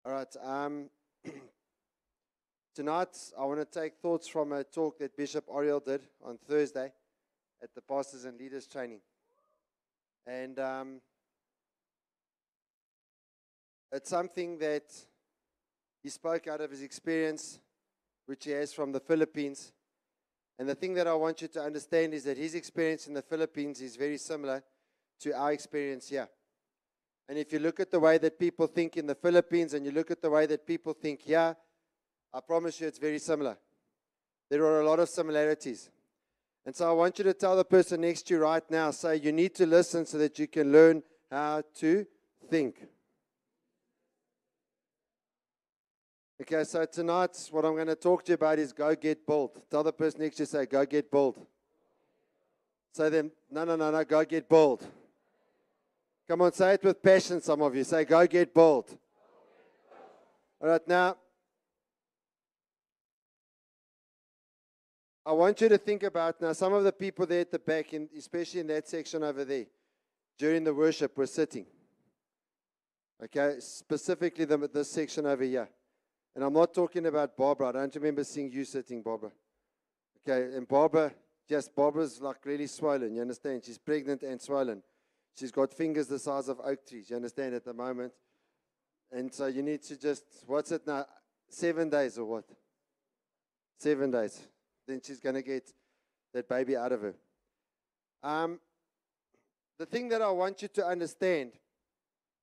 All right. Tonight, I want to take thoughts from a talk that Bishop Oriel did on Thursday at the Pastors and Leaders Training. And it's something that he spoke out of his experience, which he has from the Philippines. And the thing that I want you to understand is that his experience in the Philippines is very similar to our experience here. And if you look at the way that people think in the Philippines and you look at the way that people think here, I promise you it's very similar. There are a lot of similarities. And so I want you to tell the person next to you right now, say, you need to listen so that you can learn how to think. Okay, so tonight what I'm going to talk to you about is go get bold. Tell the person next to you, say, go get bold. Say them, no, go get bold. Come on, say it with passion, some of you. Say, go get bold. All right, now, I want you to think about now some of the people there at the back, especially in that section over there, during the worship, were sitting. Okay, specifically this section over here. And I'm not talking about Barbara. I don't remember seeing you sitting, Barbara. Okay, and Barbara, yes, Barbara's like really swollen, you understand? She's pregnant and swollen. She's got fingers the size of oak trees, you understand, at the moment. And so you need to just, what's it now, 7 days or what? 7 days. Then she's going to get that baby out of her. The thing that I want you to understand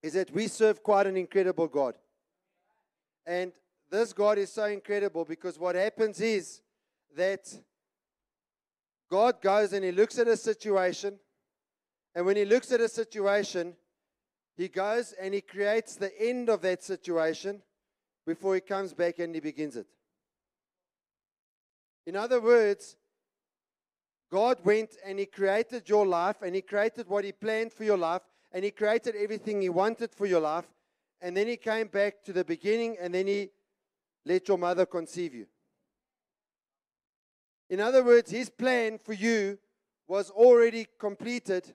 is that we serve quite an incredible God. And this God is so incredible because what happens is that God goes and He looks at a situation, and when He looks at a situation, He goes and He creates the end of that situation before He comes back and He begins it. In other words, God went and He created your life, and He created what He planned for your life, and He created everything He wanted for your life, and then He came back to the beginning, and then He let your mother conceive you. In other words, His plan for you was already completed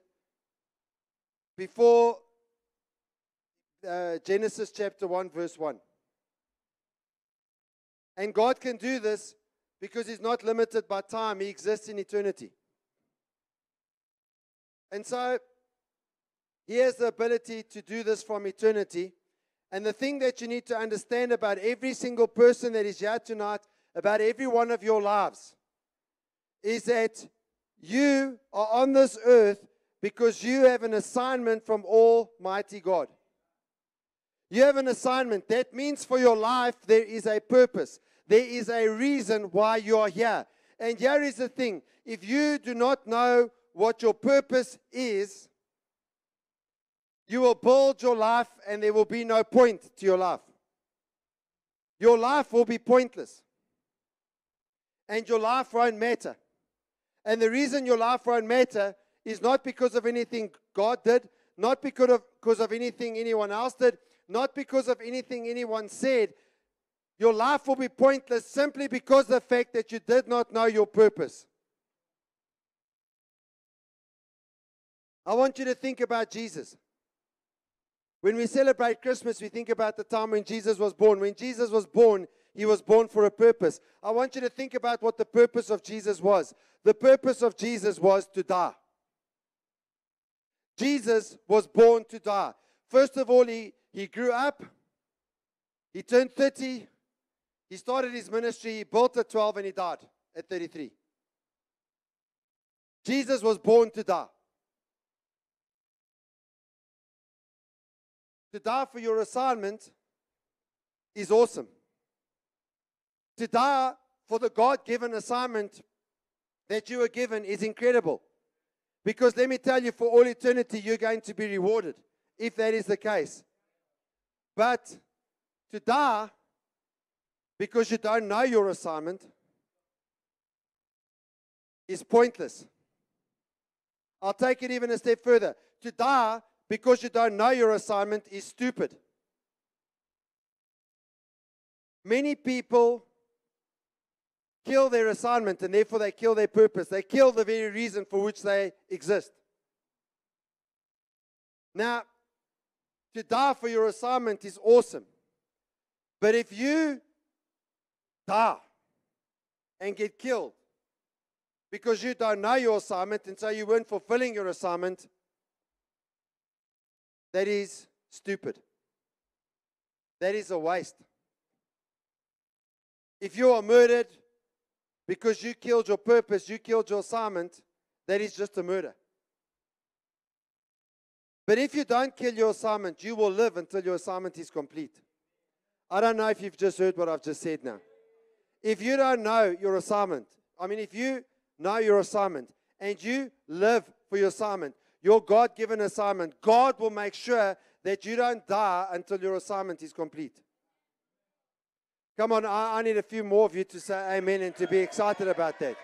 before Genesis chapter 1, verse 1. And God can do this because He's not limited by time. He exists in eternity. And so, He has the ability to do this from eternity. And the thing that you need to understand about every single person that is here tonight, about every one of your lives, is that you are on this earth because you have an assignment from Almighty God. You have an assignment. That means for your life there is a purpose. There is a reason why you are here. And here is the thing. If you do not know what your purpose is, you will build your life and there will be no point to your life. Your life will be pointless. And your life won't matter. And the reason your life won't matter is not because of anything God did, not because of anything anyone else did, not because of anything anyone said. Your life will be pointless simply because of the fact that you did not know your purpose. I want you to think about Jesus. When we celebrate Christmas, we think about the time when Jesus was born. When Jesus was born, He was born for a purpose. I want you to think about what the purpose of Jesus was. The purpose of Jesus was to die. Jesus was born to die. First of all, he grew up. He turned 30. He started His ministry. He built at 12 and He died at 33. Jesus was born to die. To die for your assignment is awesome. To die for the God-given assignment that you were given is incredible. Because let me tell you, for all eternity, you're going to be rewarded, if that is the case. But to die because you don't know your assignment is pointless. I'll take it even a step further. To die because you don't know your assignment is stupid. Many people kill their assignment and therefore they kill their purpose. They kill the very reason for which they exist. Now, to die for your assignment is awesome. But if you die and get killed because you don't know your assignment and so you weren't fulfilling your assignment, that is stupid. That is a waste. If you are murdered because you killed your purpose, you killed your assignment, that is just a murder. But if you don't kill your assignment, you will live until your assignment is complete. I don't know if you've just heard what I've just said now. If you don't know your assignment, if you know your assignment and you live for your assignment, your God-given assignment, God will make sure that you don't die until your assignment is complete. Come on, I need a few more of you to say amen and to be excited about that.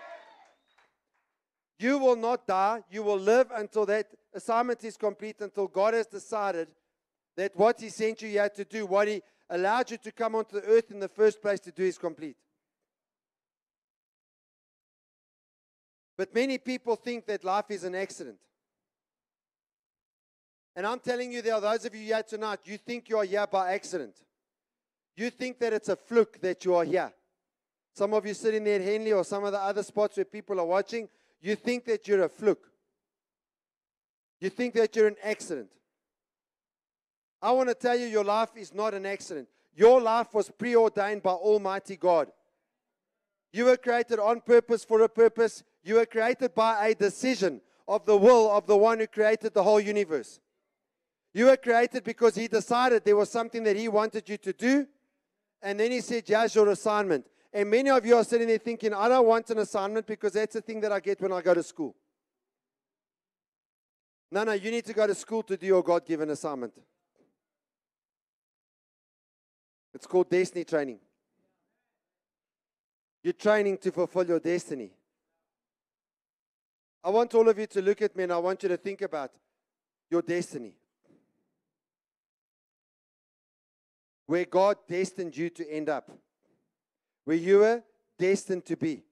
You will not die. You will live until that assignment is complete, until God has decided that what He sent you here to do, what He allowed you to come onto the earth in the first place to do, is complete. But many people think that life is an accident. And I'm telling you, there are those of you here tonight, you think you are here by accident. You think that it's a fluke that you are here. Some of you sitting there at Henley or some of the other spots where people are watching, you think that you're a fluke. You think that you're an accident. I want to tell you, your life is not an accident. Your life was preordained by Almighty God. You were created on purpose for a purpose. You were created by a decision of the will of the one who created the whole universe. You were created because He decided there was something that He wanted you to do. And then He said, here's your assignment. And many of you are sitting there thinking, I don't want an assignment because that's the thing that I get when I go to school. No, you need to go to school to do your God-given assignment. It's called destiny training. You're training to fulfill your destiny. I want all of you to look at me and I want you to think about your destiny. Where God destined you to end up. Where you were destined to be.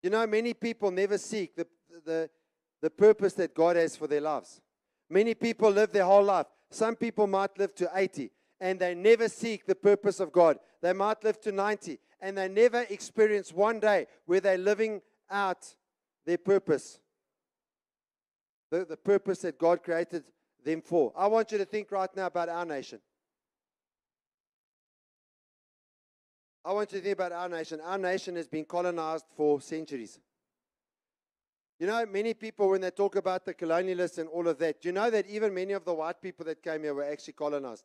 You know, many people never seek the purpose that God has for their lives. Many people live their whole life. Some people might live to 80 and they never seek the purpose of God. They might live to 90 and they never experience one day where they're living out their purpose. The purpose that God created them for. I want you to think right now about our nation. I want you to think about our nation. Our nation has been colonized for centuries. You know, many people, when they talk about the colonialists and all of that, do you know that even many of the white people that came here were actually colonized?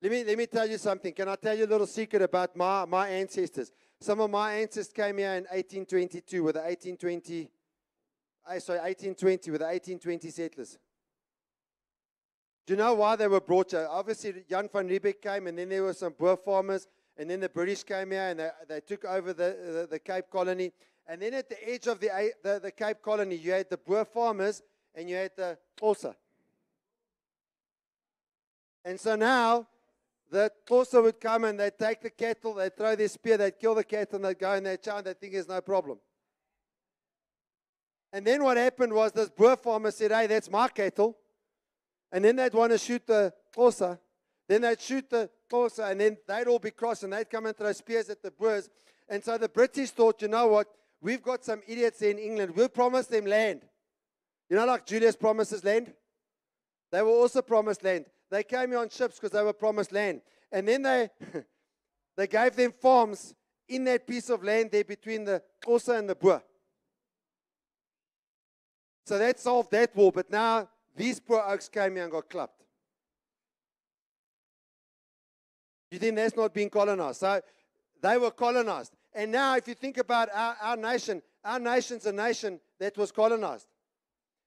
Let me tell you something. Can I tell you a little secret about my ancestors? Some of my ancestors came here in 1822 with the 1820 with the 1820 settlers. Do you know why they were brought here? Obviously, Jan van Riebeeck came, and then there were some Boer farmers, and then the British came here, and they took over the Cape Colony. And then at the edge of the Cape Colony, you had the Boer farmers, and you had the Xhosa. And so now, the Xhosa would come, and they'd take the cattle, they'd throw their spear, they'd kill the cattle, and they'd go and they'd chow, and they'd think there's no problem. And then what happened was this Boer farmer said, hey, that's my cattle. And then they'd want to shoot the Xhosa. Then they'd shoot the Xhosa, and then they'd all be cross, and they'd come and throw spears at the Boers. And so the British thought, you know what? We've got some idiots in England. We'll promise them land. You know, like Julius promises land? They were also promised land. They came here on ships because they were promised land. And then they gave them farms in that piece of land there between the Xhosa and the Boer. So that solved that war, but now these poor oaks came here and got clapped. You think that's not being colonized? So they were colonized. And now if you think about our nation's a nation that was colonized.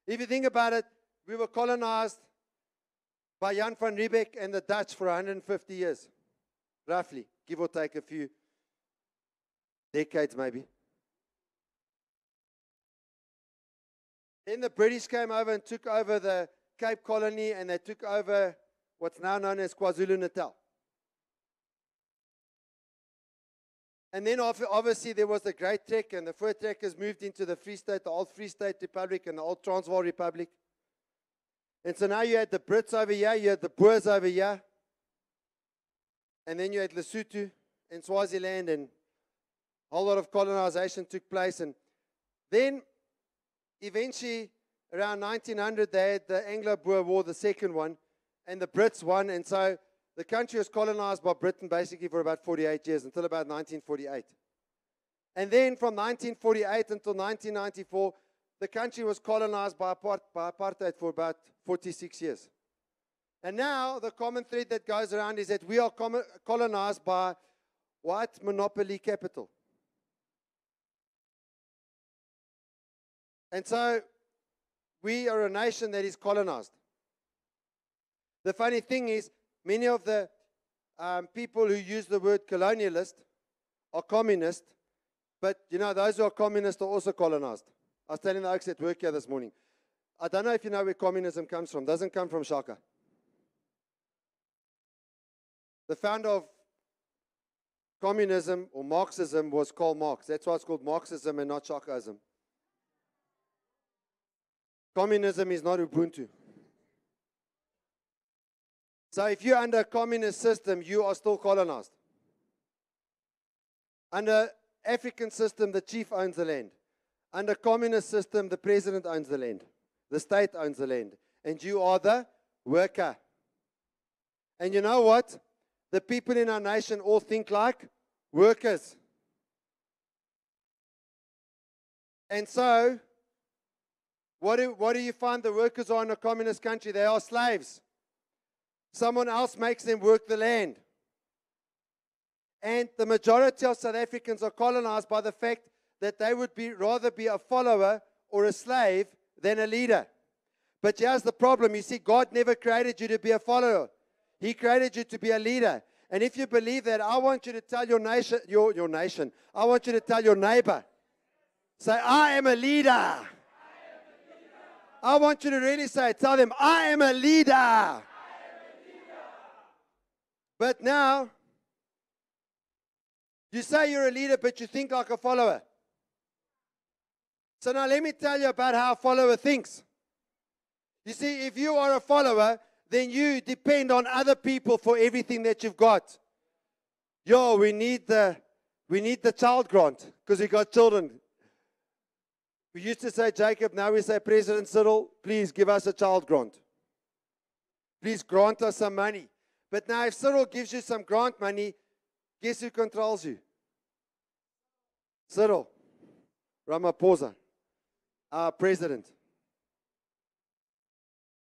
If you think about it, we were colonized by Jan van Riebeeck and the Dutch for 150 years. Roughly, give or take a few decades maybe. Then the British came over and took over the Cape Colony, and they took over what's now known as KwaZulu-Natal. And then obviously there was the Great Trek, and the Fur Trekkers moved into the Free State, the old Free State Republic and the old Transvaal Republic. And so now you had the Brits over here, you had the Boers over here, and then you had Lesotho and Swaziland, and a whole lot of colonization took place. And then eventually, around 1900, they had the Anglo-Boer War, the second one, and the Brits won. And so the country was colonized by Britain basically for about 48 years, until about 1948. And then from 1948 until 1994, the country was colonized by apartheid for about 46 years. And now the common thread that goes around is that we are colonized by white monopoly capital. And so we are a nation that is colonized. The funny thing is, many of the people who use the word colonialist are communist, but you know, those who are communist are also colonized. I was telling the oaks at work here this morning. I don't know if you know where communism comes from. It doesn't come from Shaka. The founder of communism or Marxism was Karl Marx. That's why it's called Marxism and not Shakaism. Communism is not Ubuntu. So if you're under a communist system, you are still colonized. Under African system, the chief owns the land. Under communist system, the president owns the land. The state owns the land. And you are the worker. And you know what? The people in our nation all think like workers. And so, what do you find the workers are in a communist country? They are slaves. Someone else makes them work the land. And the majority of South Africans are colonized by the fact that they would rather be a follower or a slave than a leader. But here's the problem. You see, God never created you to be a follower. He created you to be a leader. And if you believe that, I want you to tell your nation, your nation, I want you to tell your neighbor, say, I am a leader. I want you to really say, tell them, I am a leader. But now, you say you're a leader, but you think like a follower. So now let me tell you about how a follower thinks. You see, if you are a follower, then you depend on other people for everything that you've got. Yo, we need the child grant because we got children. We used to say Jacob, now we say President Cyril, please give us a child grant. Please grant us some money. But now if Cyril gives you some grant money, guess who controls you? Cyril Ramaphosa, our president.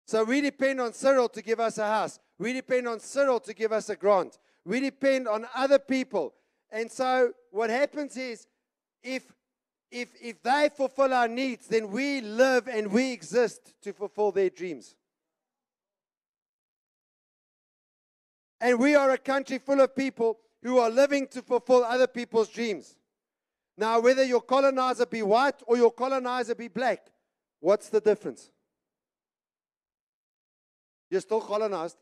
So we depend on Cyril to give us a house. We depend on Cyril to give us a grant. We depend on other people. And so what happens is, if they fulfill our needs, then we live and we exist to fulfill their dreams. And we are a country full of people who are living to fulfill other people's dreams. Now, whether your colonizer be white or your colonizer be black, what's the difference? You're still colonized.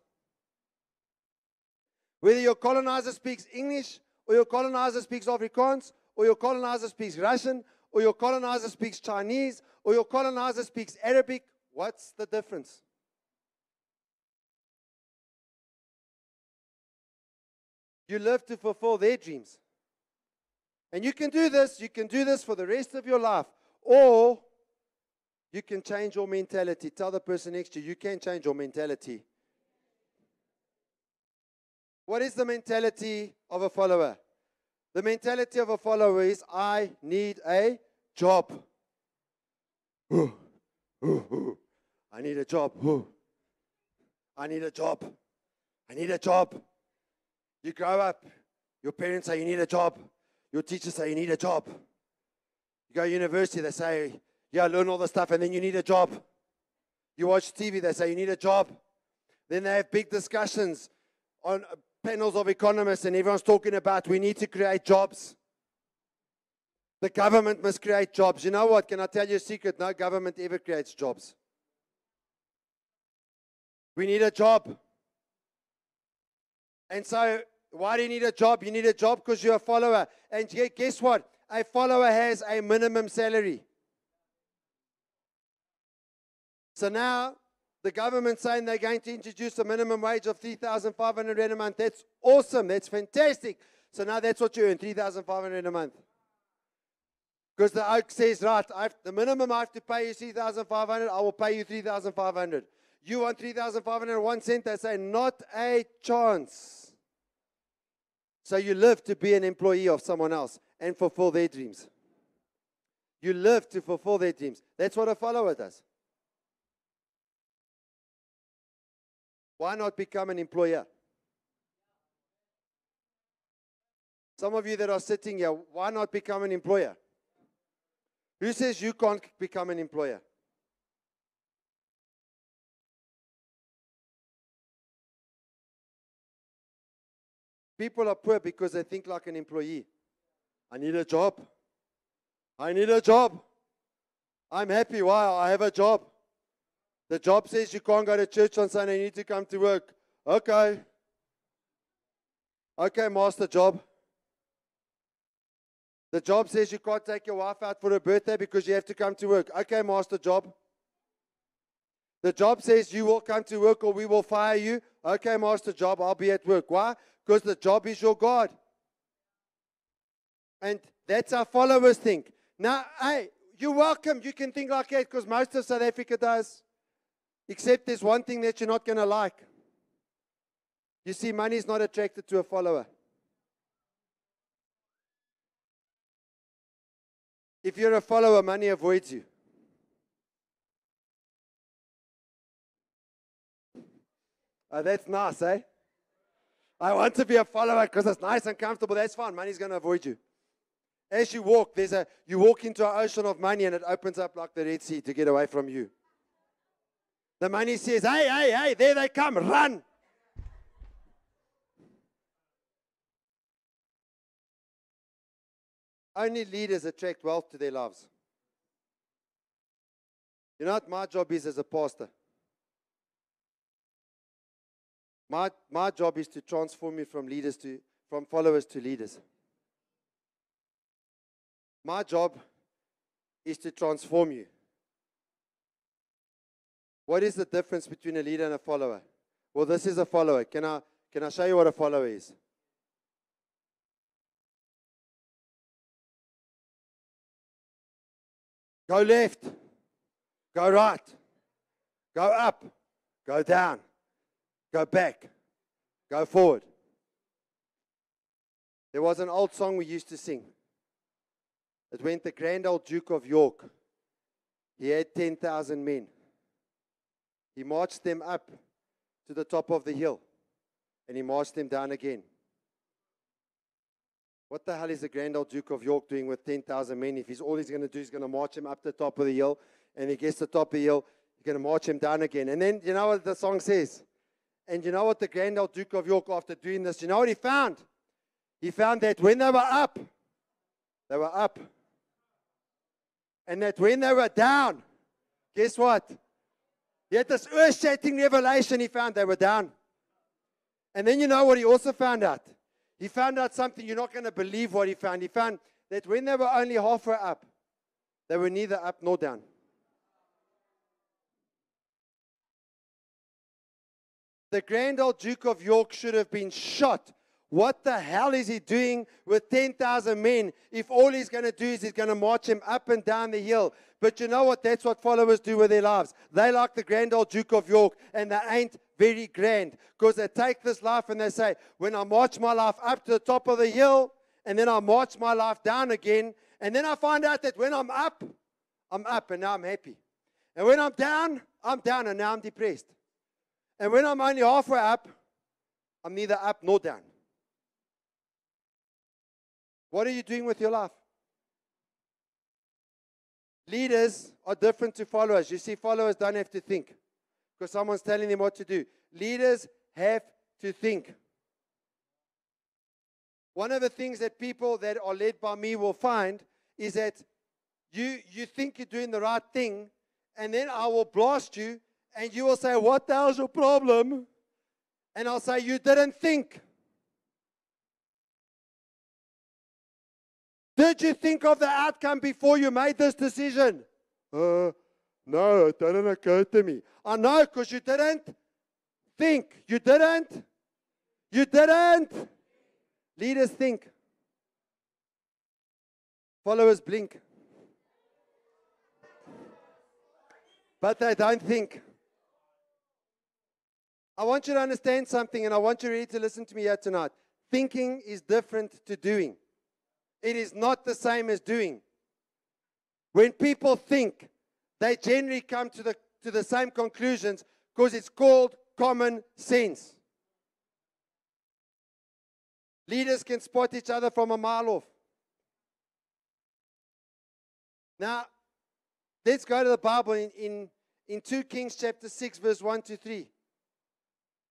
Whether your colonizer speaks English, or your colonizer speaks Afrikaans, or your colonizer speaks Russian, or your colonizer speaks Chinese, or your colonizer speaks Arabic, what's the difference? You live to fulfill their dreams. And you can do this for the rest of your life. Or you can change your mentality. Tell the person next to you, you can change your mentality. What is the mentality of a follower? The mentality of a follower is, I need a job. I need a job. I need a job. I need a job. You grow up, your parents say you need a job. Your teachers say you need a job. You go to university, they say, yeah, learn all this stuff, and then you need a job. You watch TV, they say you need a job. Then they have big discussions on panels of economists, and everyone's talking about we need to create jobs. The government must create jobs. You know what? Can I tell you a secret? No government ever creates jobs. We need a job. And so, why do you need a job? You need a job because you're a follower. And guess what? A follower has a minimum salary. So now, The government saying they're going to introduce a minimum wage of 3,500 Rand a month. That's awesome. That's fantastic. So now that's what you earn, 3,500 a month. Because the Oak says, right, the minimum I have to pay you 3,500, I will pay you 3,500. You want 3,501 cents? They say, not a chance. So you live to be an employee of someone else and fulfill their dreams. You live to fulfill their dreams. That's what a follower does. Why not become an employer? Some of you that are sitting here, why not become an employer? Who says you can't become an employer? People are poor because they think like an employee. I need a job. I need a job. I'm happy. Why? I have a job. The job says you can't go to church on Sunday. You need to come to work. Okay. Okay, master job. The job says you can't take your wife out for her birthday because you have to come to work. Okay, master job. The job says you will come to work or we will fire you. Okay, master job, I'll be at work. Why? Because the job is your God. And that's how followers think. Now, hey, you're welcome. You can think like that because most of South Africa does. Except there's one thing that you're not going to like. You see, money is not attracted to a follower. If you're a follower, money avoids you. Oh, that's nice, eh? I want to be a follower because it's nice and comfortable. That's fine. Money's going to avoid you. As you walk, you walk into an ocean of money and it opens up like the Red Sea to get away from you. The money says, hey, hey, hey, there they come, run. Only leaders attract wealth to their lives. You know what my job is as a pastor? My job is to transform you from followers to leaders. My job is to transform you. What is the difference between a leader and a follower? Well, this is a follower. Can I show you what a follower is? Go left, go right, go up, go down, go back, go forward. There was an old song we used to sing. It went, the grand old Duke of York. He had 10,000 men. He marched them up to the top of the hill, and he marched them down again. What the hell is the grand old Duke of York doing with 10,000 men? If all he's going to do is going to march him up to the top of the hill, and he gets to the top of the hill, he's going to march him down again. And then, you know what the song says? And you know what the grand old Duke of York, after doing this, you know what he found? He found that when they were up, they were up. And that when they were down, guess what? He had this earth-shattering revelation. He found they were down. And then you know what he also found out? He found out something you're not going to believe what he found. He found that when they were only halfway up, they were neither up nor down. The grand old Duke of York should have been shot. What the hell is he doing with 10,000 men if all he's going to do is he's going to march him up and down the hill? But you know what? That's what followers do with their lives. They like the grand old Duke of York, and they ain't very grand because they take this life and they say, when I march my life up to the top of the hill, and then I march my life down again, and then I find out that when I'm up, and now I'm happy. And when I'm down, and now I'm depressed. And when I'm only halfway up, I'm neither up nor down. What are you doing with your life? Leaders are different to followers. You see, followers don't have to think because someone's telling them what to do. Leaders have to think. One of the things that people that are led by me will find is that you think you're doing the right thing, and then I will blast you, and you will say, what the hell's your problem? And I'll say, you didn't think. Did you think of the outcome before you made this decision? No, No, it didn't occur to me. I know, because you didn't think. You didn't. You didn't. Leaders think. Followers blink. But they don't think. I want you to understand something, and I want you really to listen to me here tonight. Thinking is different to doing. It is not the same as doing. When people think, they generally come to the same conclusions because it's called common sense. Leaders can spot each other from a mile off. Now, let's go to the Bible in 2 Kings chapter 6, verse 1 to 3.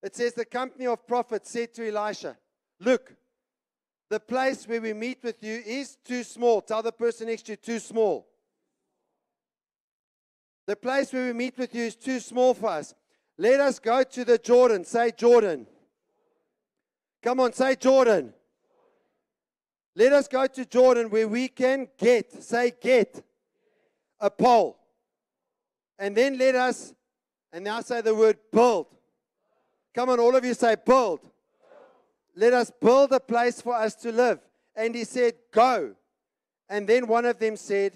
It says, the company of prophets said to Elisha, look, the place where we meet with you is too small. Tell the person next to you, too small. The place where we meet with you is too small for us. Let us go to the Jordan. Say Jordan. Come on, say Jordan. Let us go to Jordan where we can get, say get, a pole. And then let us, and now say the word build. Come on, all of you say build. Let us build a place for us to live. And he said, go. And then one of them said,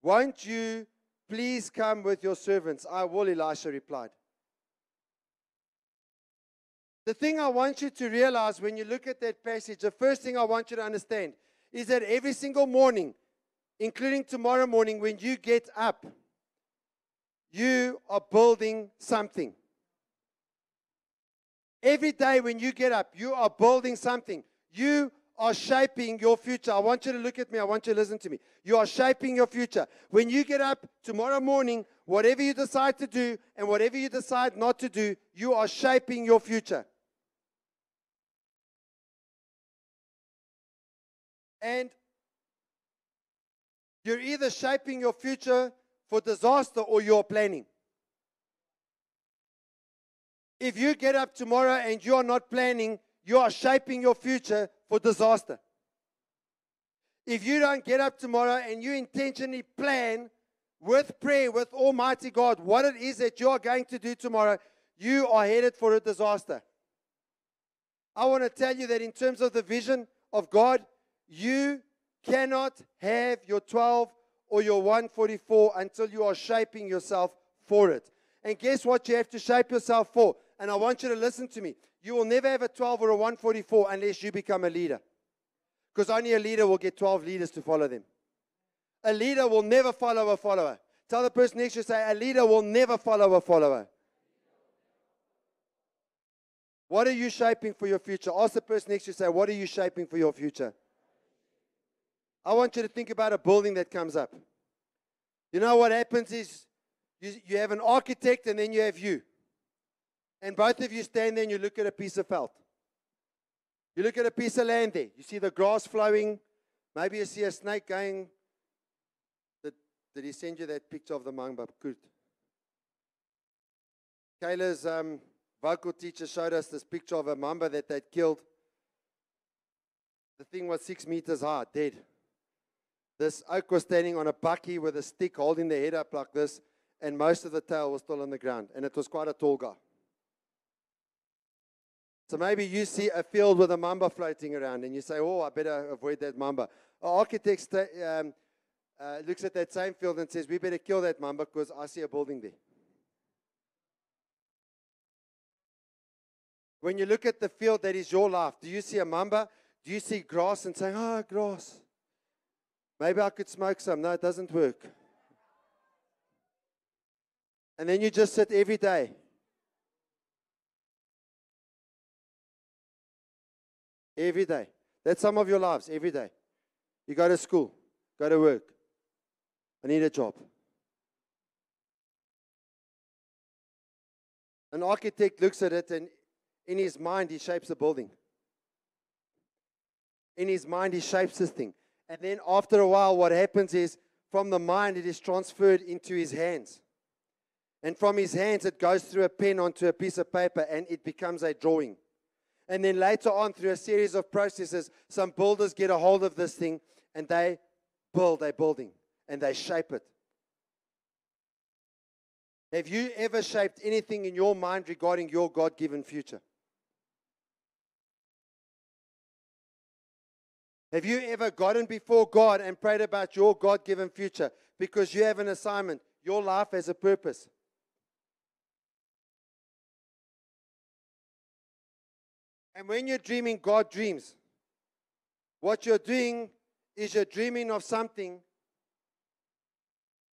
won't you please come with your servants? I will, Elisha replied. The thing I want you to realize when you look at that passage, the first thing I want you to understand is that every single morning, including tomorrow morning, when you get up, you are building something. Every day when you get up, you are building something. You are shaping your future. I want you to look at me. I want you to listen to me. You are shaping your future. When you get up tomorrow morning, whatever you decide to do and whatever you decide not to do, you are shaping your future. And you're either shaping your future for disaster or you're planning. If you get up tomorrow and you are not planning, you are shaping your future for disaster. If you don't get up tomorrow and you intentionally plan with prayer, with Almighty God, what it is that you are going to do tomorrow, you are headed for a disaster. I want to tell you that in terms of the vision of God, you cannot have your 12 or your 144 until you are shaping yourself for it. And guess what you have to shape yourself for? And I want you to listen to me. You will never have a 12 or a 144 unless you become a leader. Because only a leader will get 12 leaders to follow them. A leader will never follow a follower. Tell the person next to you, say, a leader will never follow a follower. What are you shaping for your future? Ask the person next to you, say, what are you shaping for your future? I want you to think about a building that comes up. You know what happens is you have an architect and then you have you. And both of you stand there and you look at a piece of felt. You look at a piece of land there. You see the grass flowing. Maybe you see a snake going. Did he send you that picture of the mamba? Good. Kayla's vocal teacher showed us this picture of a mamba that they'd killed. The thing was 6 meters high, dead. This oak was standing on a bucky with a stick holding the head up like this, and most of the tail was still on the ground. And it was quite a tall guy. So maybe you see a field with a mamba floating around and you say, oh, I better avoid that mamba. An architect looks at that same field and says, we better kill that mamba because I see a building there. When you look at the field that is your life, do you see a mamba? Do you see grass and say, oh, grass? Maybe I could smoke some. No, it doesn't work. And then you just sit every day. Every day. That's some of your lives, every day. You go to school, go to work. I need a job. An architect looks at it and in his mind he shapes a building. In his mind he shapes this thing. And then after a while what happens is from the mind it is transferred into his hands. And from his hands it goes through a pen onto a piece of paper and it becomes a drawing. And then later on, through a series of processes, some builders get a hold of this thing and they build a building and they shape it. Have you ever shaped anything in your mind regarding your God-given future? Have you ever gotten before God and prayed about your God-given future because you have an assignment? Your life has a purpose. And when you're dreaming, God dreams. What you're doing is you're dreaming of something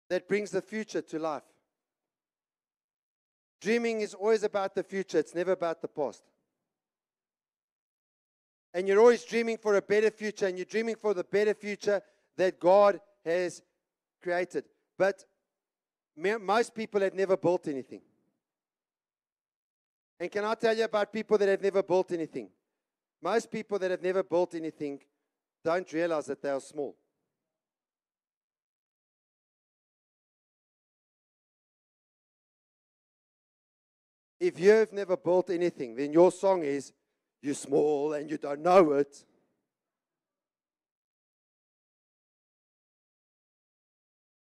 that brings the future to life. Dreaming is always about the future. It's never about the past. And you're always dreaming for a better future, and you're dreaming for the better future that God has created. But most people have never built anything. And can I tell you about people that have never built anything? Most people that have never built anything don't realize that they are small. If you have never built anything, then your song is, "You're small and you don't know it."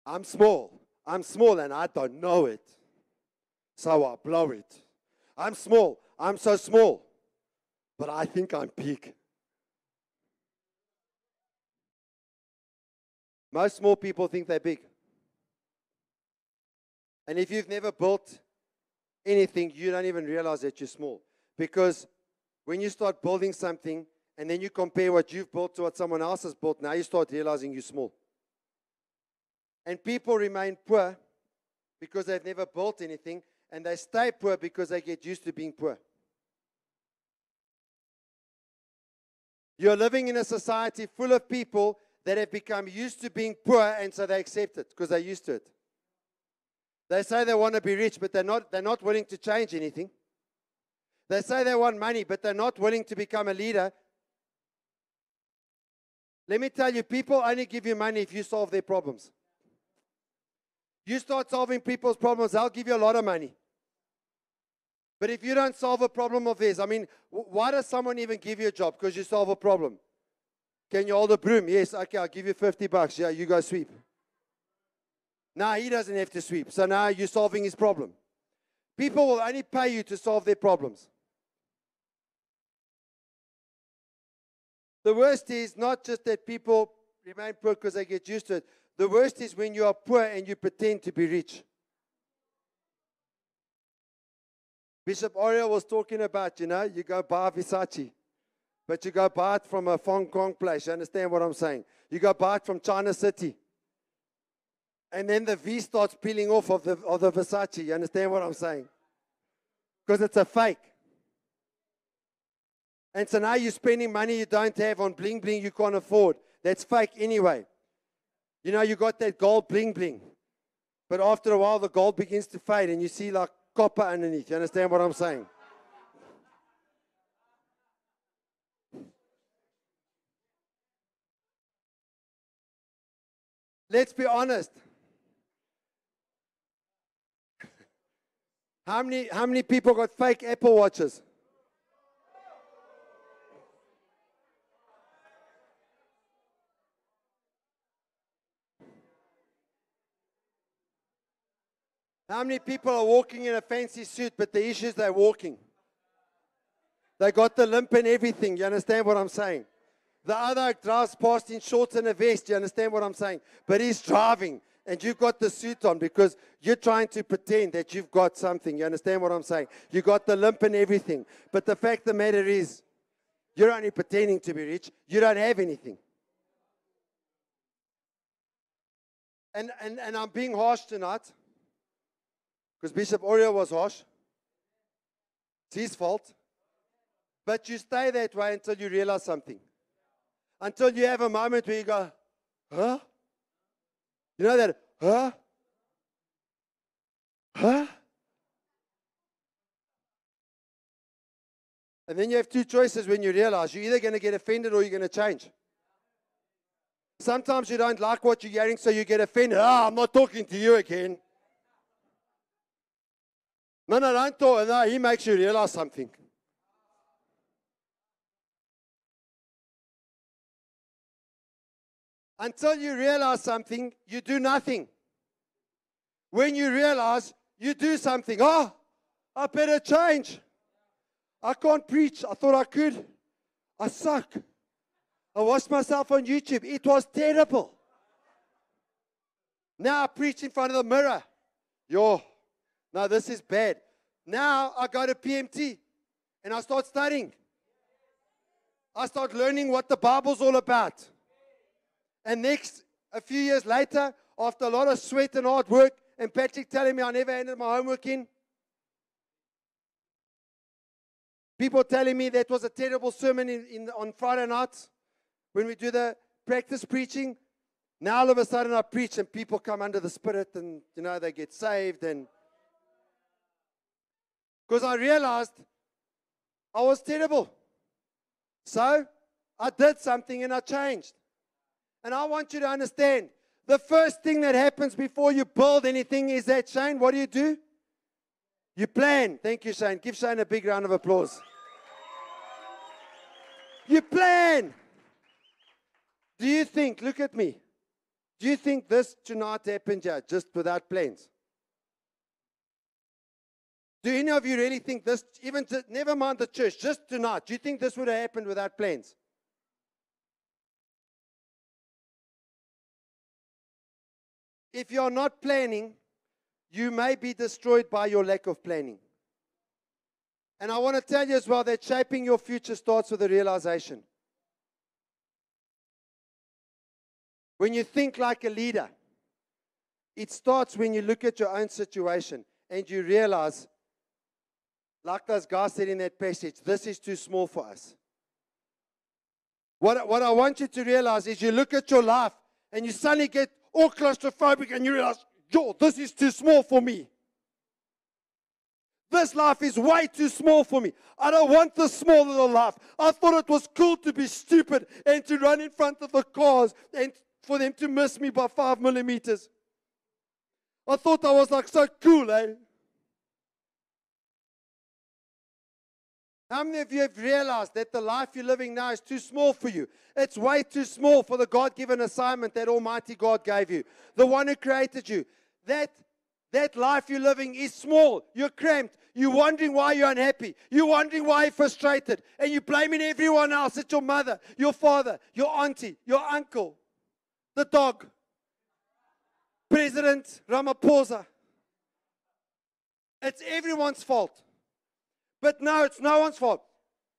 I'm small and I don't know it. So I blow it. I'm small. I'm so small. But I think I'm big. Most small people think they're big. And if you've never built anything, you don't even realize that you're small. Because when you start building something and then you compare what you've built to what someone else has built, now you start realizing you're small. And people remain poor because they've never built anything, and they stay poor because they get used to being poor. You're living in a society full of people that have become used to being poor, and so they accept it because they're used to it. They say they want to be rich, but they're not willing to change anything. They say they want money, but they're not willing to become a leader. Let me tell you, people only give you money if you solve their problems. You start solving people's problems, they'll give you a lot of money. But if you don't solve a problem of theirs, I mean, why does someone even give you a job? Because you solve a problem. Can you hold a broom? Yes, okay, I'll give you $50. Yeah, you go sweep. Now he doesn't have to sweep. So now you're solving his problem. People will only pay you to solve their problems. The worst is not just that people remain poor because they get used to it. The worst is when you are poor and you pretend to be rich. Bishop Oriel was talking about, you go buy Versace, but you go buy it from a Hong Kong place. You understand what I'm saying? You go buy it from China City. And then the V starts peeling off of the Versace. You understand what I'm saying? Because it's a fake. And so now you're spending money you don't have on bling bling you can't afford. That's fake anyway. You got that gold bling bling. But after a while, the gold begins to fade and you see like copper underneath. You understand what I'm saying? Let's be honest. How many people got fake Apple Watches? How many people are walking in a fancy suit, but the issue is they're walking? They got the limp and everything. You understand what I'm saying? The other drives past in shorts and a vest. You understand what I'm saying? But he's driving, and you've got the suit on because you're trying to pretend that you've got something. You understand what I'm saying? You got the limp and everything. But the fact of the matter is, you're only pretending to be rich. You don't have anything. And I'm being harsh tonight because Bishop Oriel was harsh. It's his fault. But you stay that way until you realize something. Until you have a moment where you go, huh? You know that, huh? Huh? And then you have two choices when you realize you're either going to get offended or you're going to change. Sometimes you don't like what you're hearing, so you get offended. I'm not talking to you again. No, don't talk. No, he makes you realize something. Until you realize something, you do nothing. When you realize, you do something. Oh, I better change. I can't preach. I thought I could. I suck. I watched myself on YouTube. It was terrible. Now I preach in front of the mirror. Yo, no, this is bad. Now I go to PMT and I start studying. I start learning what the Bible's all about. And next, a few years later, after a lot of sweat and hard work, and Patrick telling me I never handed my homework in, people telling me that was a terrible sermon on Friday nights when we do the practice preaching. Now all of a sudden I preach and people come under the Spirit and, they get saved. And because I realized I was terrible. So I did something and I changed. And I want you to understand, the first thing that happens before you build anything is that, Shane, what do? You plan. Thank you, Shane. Give Shane a big round of applause. You plan. Do you think, look at me, do you think this tonight happened here just without plans? Do any of you really think this, never mind the church, just tonight, do you think this would have happened without plans? If you're not planning, you may be destroyed by your lack of planning. And I want to tell you as well that shaping your future starts with a realization. When you think like a leader, it starts when you look at your own situation and you realize, like those guys said in that passage, this is too small for us. What I want you to realize is you look at your life and you suddenly get all claustrophobic and you realize, yo, this is too small for me. This life is way too small for me. I don't want this small little life. I thought it was cool to be stupid and to run in front of the cars and for them to miss me by 5 millimeters. I thought I was like so cool, eh? How many of you have realized that the life you're living now is too small for you? It's way too small for the God-given assignment that Almighty God gave you. The one who created you. That life you're living is small. You're cramped. You're wondering why you're unhappy. You're wondering why you're frustrated. And you're blaming everyone else. It's your mother, your father, your auntie, your uncle, the dog, President Ramaphosa. It's everyone's fault. But no, it's no one's fault.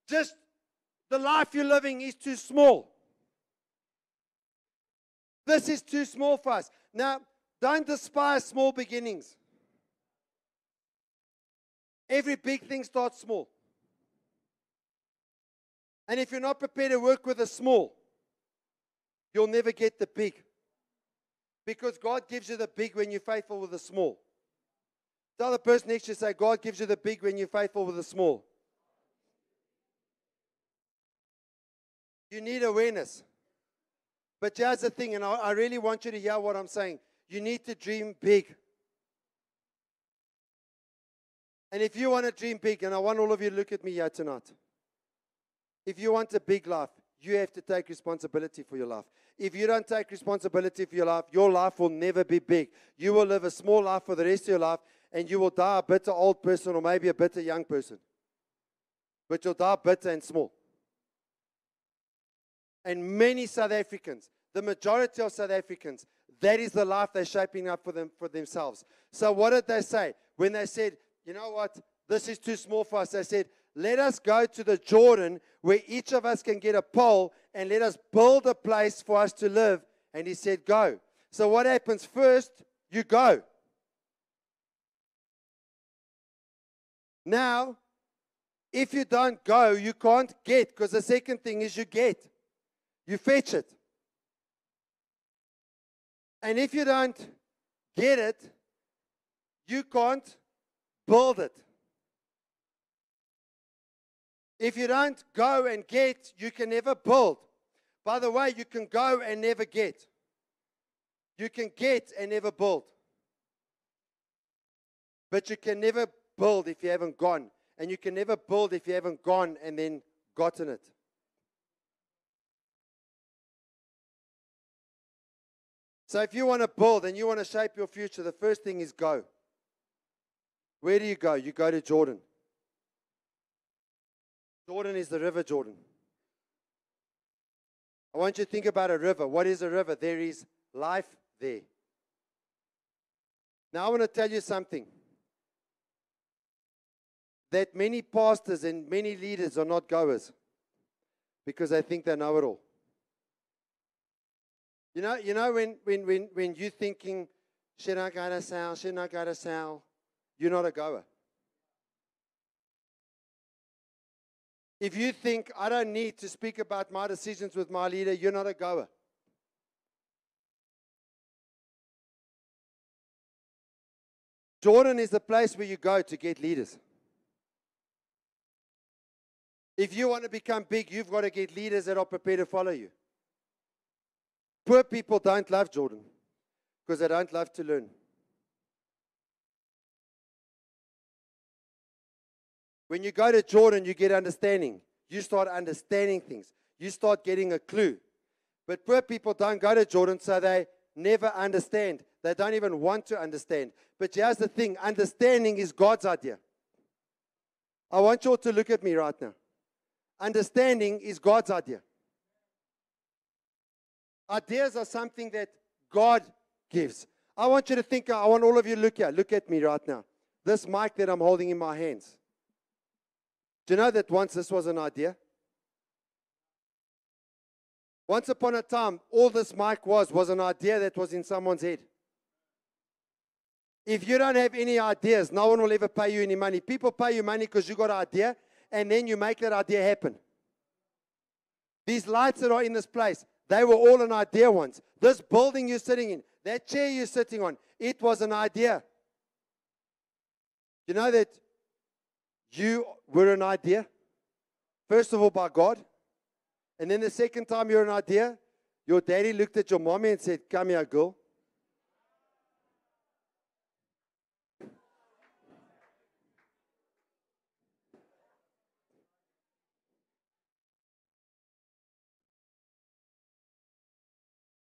Just the life you're living is too small. This is too small for us. Now, don't despise small beginnings. Every big thing starts small. And if you're not prepared to work with the small, you'll never get the big. Because God gives you the big when you're faithful with the small. Tell the person next to you, say, God gives you the big when you're faithful with the small. You need awareness. But here's the thing, and I really want you to hear what I'm saying. You need to dream big. And if you want to dream big, and I want all of you to look at me here tonight. If you want a big life, you have to take responsibility for your life. If you don't take responsibility for your life will never be big. You will live a small life for the rest of your life, and you will die a bitter old person or maybe a bitter young person. But you'll die bitter and small. And many South Africans, the majority of South Africans, that is the life they're shaping up for themselves. So what did they say? When they said, you know what, this is too small for us, they said, let us go to the Jordan where each of us can get a pole and let us build a place for us to live. And he said, go. So what happens? First, you go. Now, if you don't go, you can't get, because the second thing is you get. You fetch it. And if you don't get it, you can't build it. If you don't go and get, you can never build. By the way, you can go and never get. You can get and never build. But you can never build if you haven't gone. And you can never build if you haven't gone and then gotten it. So if you want to build and you want to shape your future, the first thing is go. Where do you go? You go to Jordan. Jordan is the river Jordan. I want you to think about a river. What is a river? There is life there. Now I want to tell you something. That many pastors and many leaders are not goers because they think they know it all. You know when you're thinking, should I go to Sal, should I go to Sal? You're not a goer. If you think, I don't need to speak about my decisions with my leader, you're not a goer. Jordan is the place where you go to get leaders. If you want to become big, you've got to get leaders that are prepared to follow you. Poor people don't love Jordan because they don't love to learn. When you go to Jordan, you get understanding. You start understanding things. You start getting a clue. But poor people don't go to Jordan, so they never understand. They don't even want to understand. But here's the thing. Understanding is God's idea. I want you all to look at me right now. Understanding is God's idea. Ideas are something that God gives. I want you to think, I want all of you to look here. Look at me right now. This mic that I'm holding in my hands. Do you know that once this was an idea? Once upon a time, all this mic was an idea that was in someone's head. If you don't have any ideas, no one will ever pay you any money. People pay you money because you got an idea, and then you make that idea happen. These lights that are in this place, they were all an idea once. This building you're sitting in, that chair you're sitting on, it was an idea. You know that you were an idea? First of all, by God. And then the second time you're an idea, your daddy looked at your mommy and said, come here, girl.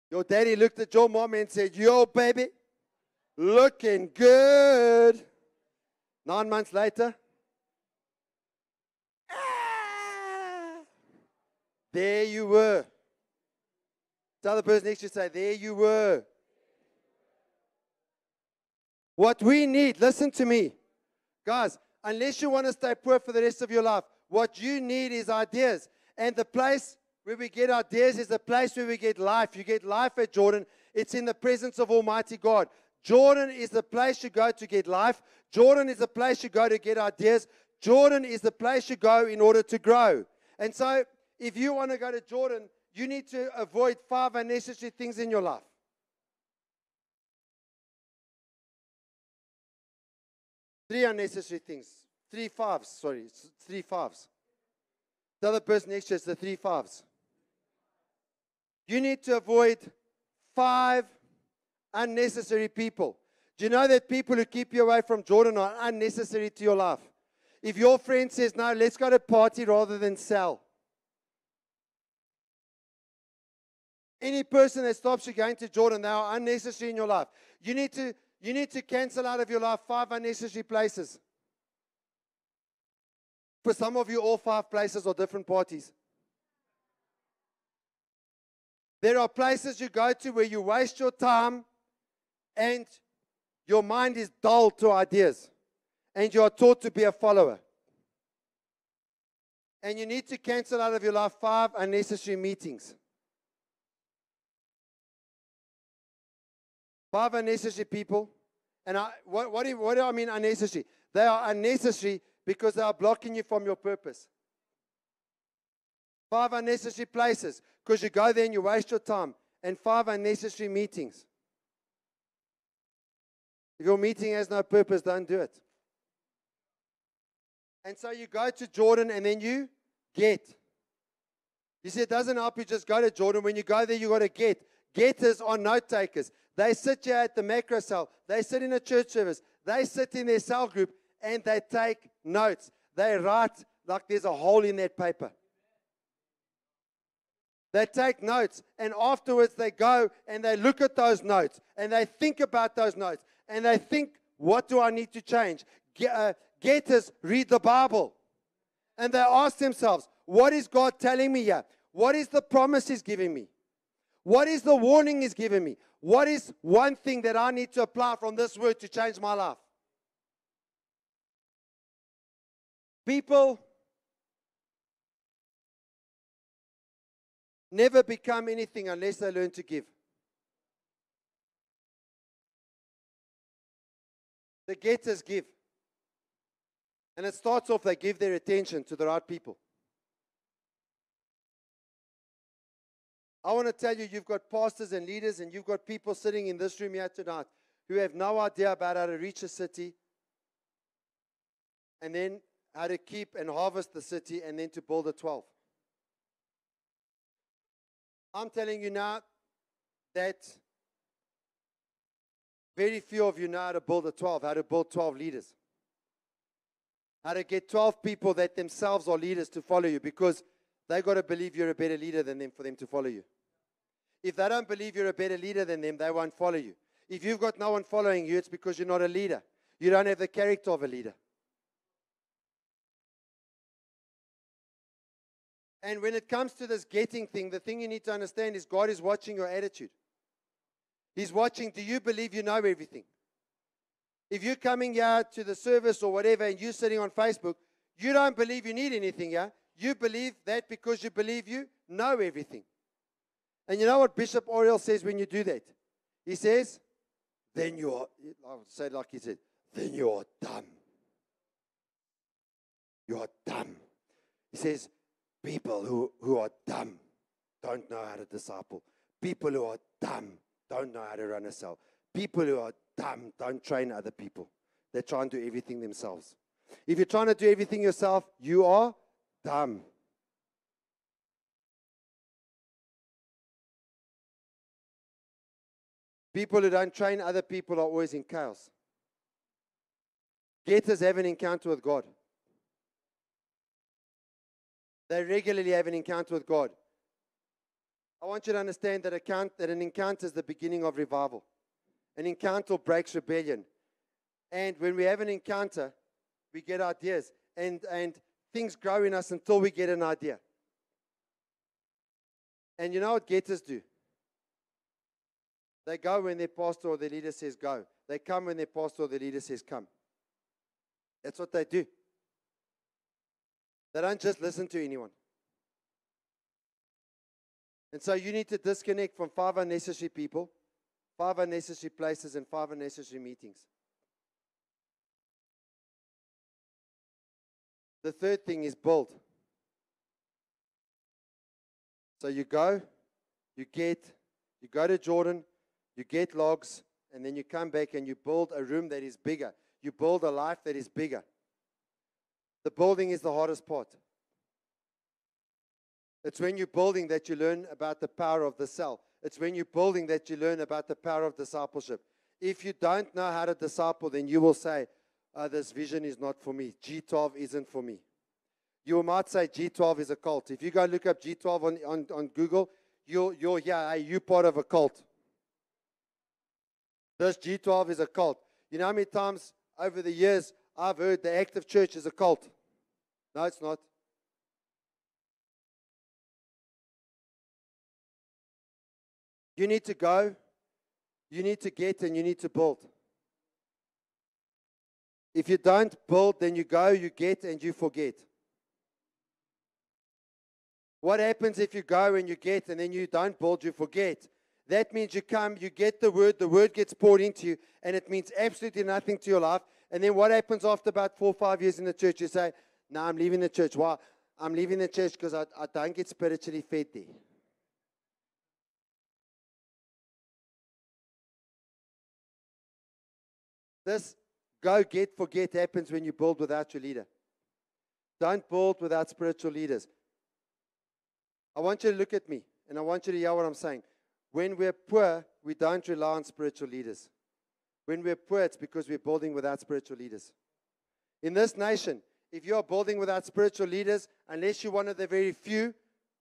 Your daddy looked at your mom and said, yo, baby, looking good. 9 months later, there you were. Tell the person next to you, say, there you were. What we need, listen to me. Guys, unless you want to stay poor for the rest of your life, what you need is ideas. And the place where we get ideas is the place where we get life. You get life at Jordan. It's in the presence of Almighty God. Jordan is the place you go to get life. Jordan is the place you go to get ideas. Jordan is the place you go in order to grow. And so, if you want to go to Jordan, you need to avoid 5 unnecessary things in your life. 3 unnecessary things. 3 fives, sorry. 3 fives. The other person next to you is the 3 fives. You need to avoid 5 unnecessary people. Do you know that people who keep you away from Jordan are unnecessary to your life? If your friend says, no, let's go to party rather than sell. Any person that stops you going to Jordan, they are unnecessary in your life. You need to cancel out of your life 5 unnecessary places. For some of you, all 5 places are different parties. There are places you go to where you waste your time and your mind is dull to ideas. And you are taught to be a follower. And you need to cancel out of your life 5 unnecessary meetings. 5 unnecessary people. And what do I mean unnecessary? They are unnecessary because they are blocking you from your purpose. 5 unnecessary places because you go there and you waste your time. And 5 unnecessary meetings. If your meeting has no purpose, don't do it. And so you go to Jordan and then you get. You see, it doesn't help you just go to Jordan. When you go there, you got to get. Getters are note takers. They sit here at the macro cell. They sit in a church service. They sit in their cell group and they take notes. They write like there's a hole in that paper. They take notes and afterwards they go and they look at those notes and they think about those notes and they think, what do I need to change? getters read the Bible. And they ask themselves, what is God telling me here? What is the promise He's giving me? What is the warning He's giving me? What is one thing that I need to apply from this word to change my life? People never become anything unless they learn to give. The getters give. And it starts off, they give their attention to the right people. I want to tell you, you've got pastors and leaders, and you've got people sitting in this room here tonight who have no idea about how to reach a city, and then how to keep and harvest the city, and then to build a 12. I'm telling you now that very few of you know how to build a 12, how to build 12 leaders. How to get 12 people that themselves are leaders to follow you, because they've got to believe you're a better leader than them for them to follow you. If they don't believe you're a better leader than them, they won't follow you. If you've got no one following you, it's because you're not a leader. You don't have the character of a leader. And when it comes to this getting thing, the thing you need to understand is God is watching your attitude. He's watching, do you believe you know everything? If you're coming here to the service or whatever and you're sitting on Facebook, you don't believe you need anything here. You believe that because you believe you know everything. And you know what Bishop Oriel says when you do that? He says, then you are, I'll say it like he said, then you are dumb. You are dumb. He says, people who are dumb don't know how to disciple. People who are dumb don't know how to run a cell. People who are dumb don't train other people. They try and do everything themselves. If you're trying to do everything yourself, you are dumb. People who don't train other people are always in chaos. Getters have an encounter with God. They regularly have an encounter with God. I want you to understand that an encounter is the beginning of revival. An encounter breaks rebellion. And when we have an encounter, we get ideas. And things grow in us until we get an idea. And you know what getters do? They go when their pastor or their leader says go. They come when their pastor or their leader says come. That's what they do. They don't just listen to anyone. And so you need to disconnect from 5 unnecessary people, 5 unnecessary places, and 5 unnecessary meetings. The third thing is build. So you go to Jordan, you get logs, and then you come back and you build a room that is bigger. You build a life that is bigger. The building is the hardest part. It's when you're building that you learn about the power of the cell. It's when you're building that you learn about the power of discipleship. If you don't know how to disciple, then you will say, this vision is not for me. G12 isn't for me. You might say G12 is a cult. If you go look up G12 on Google, you'll hear, hey, you're part of a cult. This G12 is a cult. You know how many times over the years I've heard the active church is a cult? No, it's not. You need to go, you need to get, and you need to build. If you don't build, then you go, you get, and you forget. What happens if you go and you get, and then you don't build, you forget? That means you come, you get the word gets poured into you, and it means absolutely nothing to your life. And then what happens after about 4 or 5 years in the church? You say, no, I'm leaving the church. Why? I'm leaving the church because I don't get spiritually fed there. This go, get, forget happens when you build without your leader. Don't build without spiritual leaders. I want you to look at me, and I want you to hear what I'm saying. When we're poor, we don't rely on spiritual leaders. When we're poor, it's because we're building without spiritual leaders. In this nation, if you are building without spiritual leaders, unless you're one of the very few,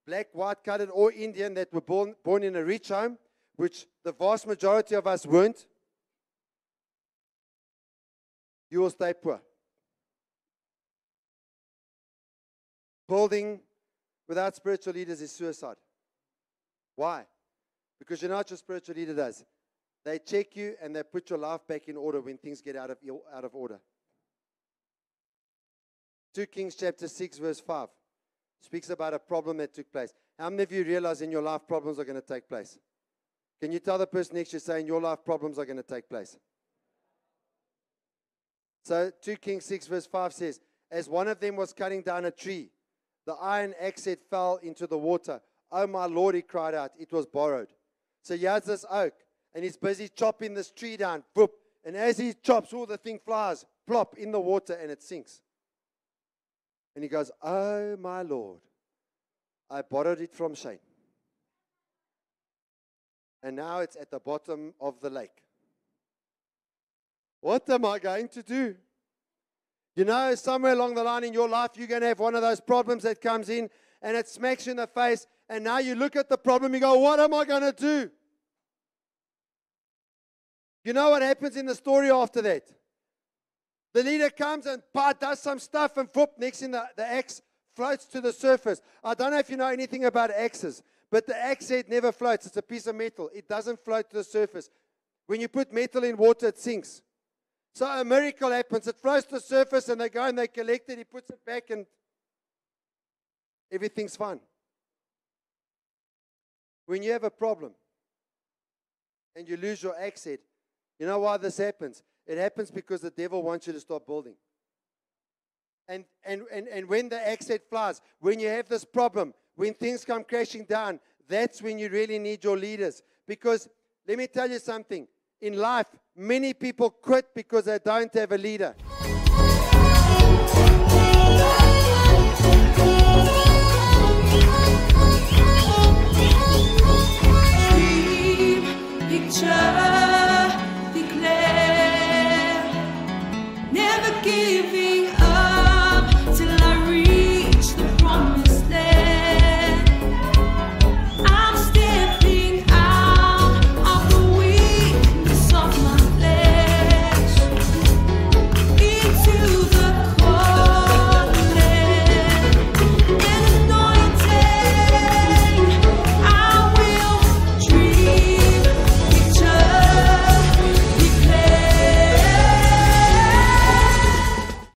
black, white, colored, or Indian, that were born in a rich home, which the vast majority of us weren't, you will stay poor. Building without spiritual leaders is suicide. Why? Because you know what your spiritual leader does? They check you and they put your life back in order when things get out of order. 2 Kings chapter 6 verse 5 speaks about a problem that took place. How many of you realize in your life problems are going to take place? Can you tell the person next to you, say, in your life problems are going to take place? So 2 Kings 6 verse 5 says, as one of them was cutting down a tree, the iron axe head fell into the water. Oh my Lord, he cried out, it was borrowed. So he has this oak, and he's busy chopping this tree down. Whoop. And as he chops, all the thing flies, plop, in the water, and it sinks. And he goes, oh my Lord, I borrowed it from Shane. And now it's at the bottom of the lake. What am I going to do? You know, somewhere along the line in your life, you're going to have one of those problems that comes in, and it smacks you in the face, and now you look at the problem, you go, what am I going to do? You know what happens in the story after that? The leader comes and does some stuff, and whoop, next thing the axe floats to the surface. I don't know if you know anything about axes, but the axe head never floats. It's a piece of metal. It doesn't float to the surface. When you put metal in water, it sinks. So a miracle happens. It floats to the surface, and they go and they collect it. He puts it back, and everything's fine. When you have a problem and you lose your axe head, you know why this happens? It happens because the devil wants you to stop building. And when the axe head flies, when you have this problem, when things come crashing down, that's when you really need your leaders. Because let me tell you something. In life, many people quit because they don't have a leader. Picture, declare, never give in.